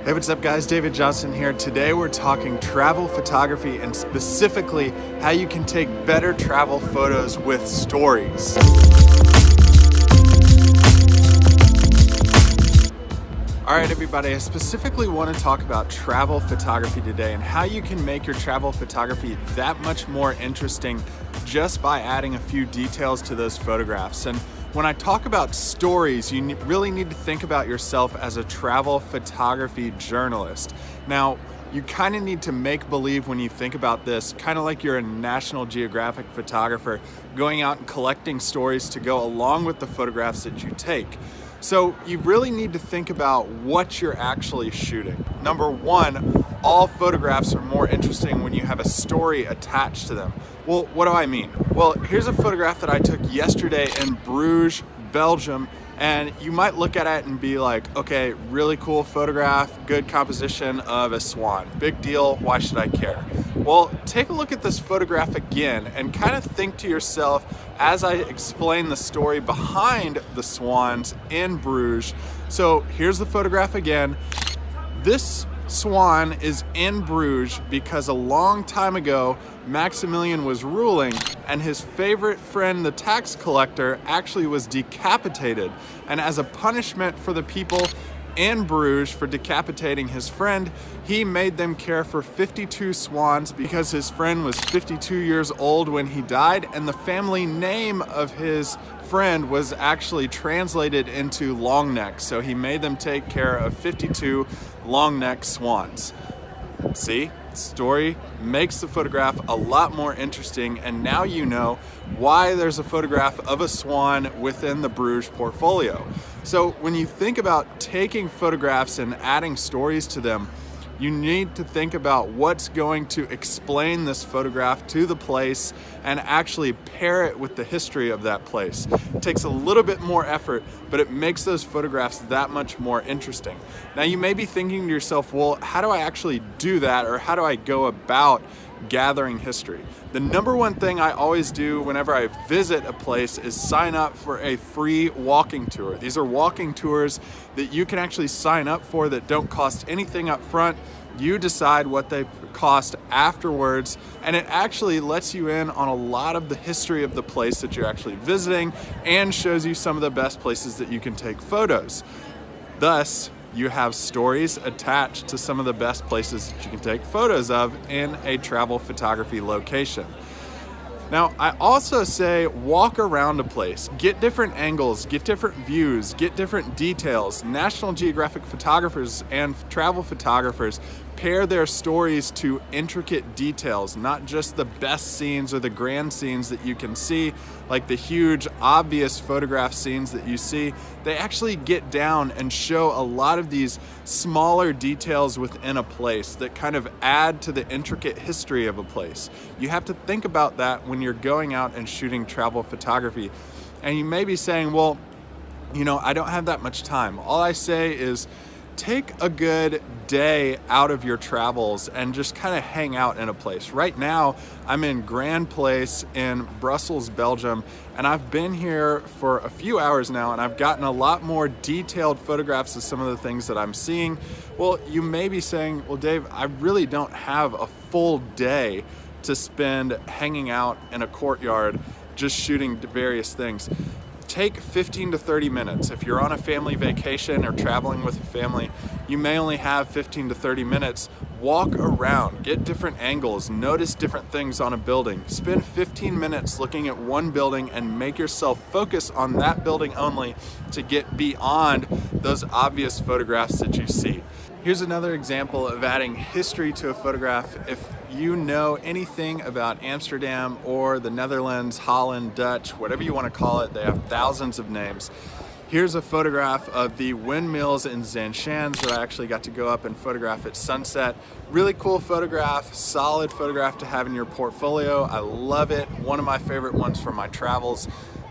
Hey, what's up guys? David Johnston here. Today we're talking travel photography and specifically how you can take better travel photos with stories. All right, everybody, I specifically want to talk about travel photography today and how you can make your travel photography that much more interesting just by adding a few details to those photographs. And when I talk about stories, you really need to think about yourself as a travel photography journalist. Now, you kind of need to make believe when you think about this, kind of like you're a National Geographic photographer going out and collecting stories to go along with the photographs that you take. So you really need to think about what you're actually shooting. Number one, all photographs are more interesting when you have a story attached to them. Well, what do I mean? Well, here's a photograph that I took yesterday in Bruges, Belgium, and you might look at it and be like, okay, really cool photograph, good composition of a swan. Big deal, why should I care? Well, take a look at this photograph again and kind of think to yourself as I explain the story behind the swans in Bruges. So here's the photograph again. This swan is in Bruges because a long time ago, Maximilian was ruling and his favorite friend, the tax collector, actually was decapitated. And as a punishment for the people in Bruges for decapitating his friend, he made them care for 52 swans because his friend was 52 years old when he died, and the family name of his friend was actually translated into long neck. So he made them take care of 52 long neck swans. See? Story makes the photograph a lot more interesting, and now you know why there's a photograph of a swan within the Bruges portfolio. So when you think about taking photographs and adding stories to them, you need to think about what's going to explain this photograph to the place and actually pair it with the history of that place. It takes a little bit more effort, but it makes those photographs that much more interesting. Now you may be thinking to yourself, well, how do I actually do that, or how do I go about gathering history? The number one thing I always do whenever I visit a place is sign up for a free walking tour. These are walking tours that you can actually sign up for that don't cost anything up front. You decide what they cost afterwards, and it actually lets you in on a lot of the history of the place that you're actually visiting and shows you some of the best places that you can take photos. Thus, you have stories attached to some of the best places that you can take photos of in a travel photography location. Now, I also say walk around a place, get different angles, get different views, get different details. National Geographic photographers and travel photographers pair their stories to intricate details, not just the best scenes or the grand scenes that you can see, like the huge obvious photograph scenes that you see. They actually get down and show a lot of these smaller details within a place that kind of add to the intricate history of a place. You have to think about that when you're going out and shooting travel photography. And you may be saying, well, you know, I don't have that much time. All I say is take a good day out of your travels and just kind of hang out in a place. Right now, I'm in Grand Place in Brussels, Belgium, and I've been here for a few hours now, and I've gotten a lot more detailed photographs of some of the things that I'm seeing. Well, you may be saying, well, Dave, I really don't have a full day to spend hanging out in a courtyard just shooting various things. Take 15 to 30 minutes. If you're on a family vacation or traveling with a family, you may only have 15 to 30 minutes. Walk around, get different angles, notice different things on a building. Spend 15 minutes looking at one building and make yourself focus on that building only to get beyond those obvious photographs that you see. Here's another example of adding history to a photograph. If you know anything about Amsterdam or the Netherlands, Holland, Dutch, whatever you want to call it, they have thousands of names. Here's a photograph of the Windmills in Johnston that I actually got to go up and photograph at sunset. Really cool photograph, solid photograph to have in your portfolio. I love it, one of my favorite ones from my travels.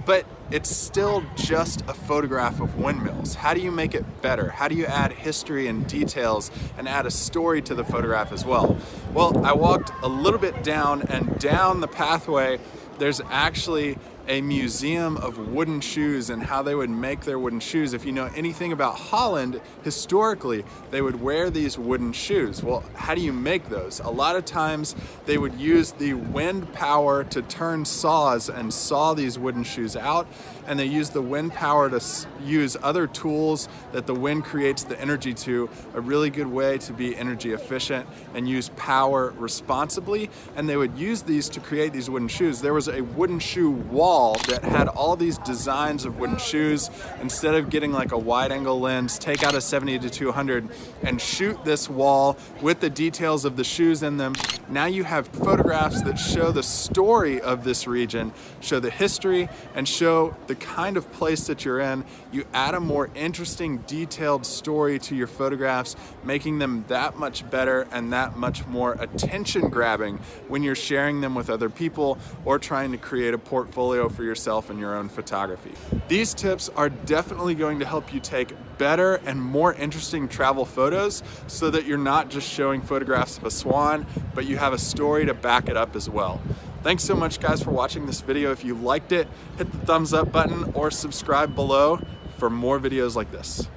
But it's still just a photograph of windmills. How do you make it better? How do you add history and details and add a story to the photograph as well? Well, I walked a little bit down, and down the pathway there's actually a museum of wooden shoes and how they would make their wooden shoes. If you know anything about Holland, historically, they would wear these wooden shoes. Well, how do you make those? A lot of times they would use the wind power to turn saws and saw these wooden shoes out, and they use the wind power to use other tools that the wind creates the energy to. A really good way to be energy efficient and use power responsibly, and they would use these to create these wooden shoes. There was a wooden shoe wall that had all these designs of wooden shoes. Instead of getting like a wide angle lens, take out a 70 to 200 and shoot this wall with the details of the shoes in them. Now you have photographs that show the story of this region, show the history, and show the kind of place that you're in. You add a more interesting, detailed story to your photographs, making them that much better and that much more attention grabbing when you're sharing them with other people or trying to create a portfolio for yourself and your own photography. These tips are definitely going to help you take better and more interesting travel photos so that you're not just showing photographs of a swan, but you have a story to back it up as well. Thanks so much, guys, for watching this video. If you liked it, hit the thumbs up button or subscribe below for more videos like this.